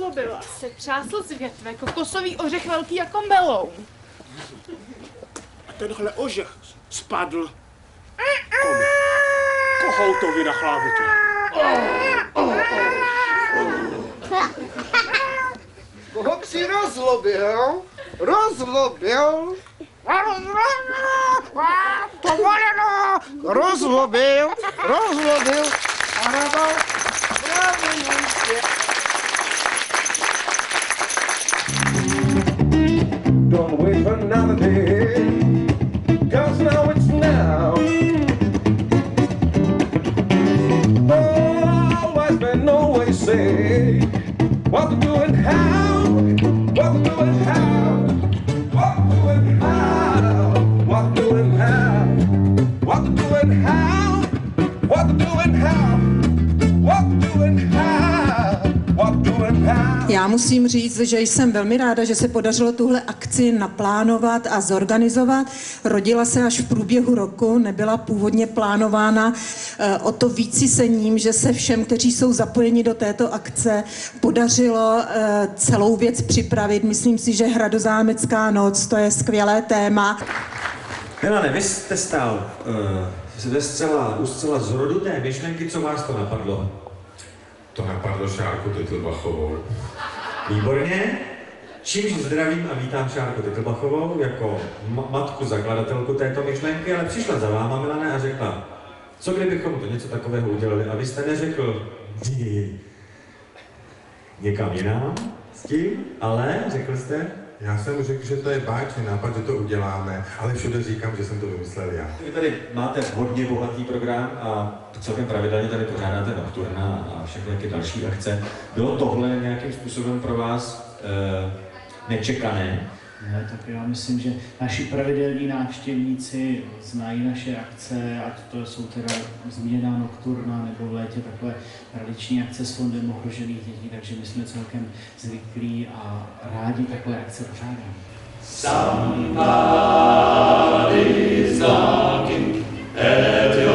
rozlobila se třásl z větve kokosový ořech velký jako meloun. A tenhle ořech spadl komu? Kohoutovi na hlavu. Koho si rozlobil? Rozlobil? Povoleno! Rozlobil! A nabal právě místě. Don't wait for another day, 'cause now it's now. Oh, wise men always say what to do and how, what to do and how, what to do and how, what to do and how, what to do and how, what to do and how, what to do and how, what to do and how. Já musím říct, že jsem velmi ráda, že se podařilo tuhle akci naplánovat a zorganizovat. Rodila se až v průběhu roku, nebyla původně plánována. O to víc si cením, že se všem, kteří jsou zapojeni do této akce, podařilo celou věc připravit. Myslím si, že Hradozámecká noc, to je skvělé téma. Milane, vy jste stál zcela z rodu té myšlenky, co vás to napadlo? To napadlo Šárku Titlbachovou. Výborně. Čímž zdravím a vítám Šárku Titlbachovou jako matku zakladatelku této myšlenky, ale přišla za váma, Milane, a řekla, co kdybychom to něco takového udělali, a vy jste neřekl někam jinam s tím, ale řekl jste, Já jsem řekl, že to je báječný nápad, že to uděláme, ale všude říkám, že jsem to vymyslel já. vy tady máte hodně bohatý program a celkem pravidelně tady pořádáte nokturna a všechny nějaké další akce. Bylo tohle nějakým způsobem pro vás nečekané? Ne, tak já myslím, že naši pravidelní návštěvníci znají naše akce, ať to jsou teda zmíněná nokturna nebo v létě takové tradiční akce s fondem ohrožených dětí, takže my jsme celkem zvyklí a rádi takové akce pořádáme. Somebody's knocking at your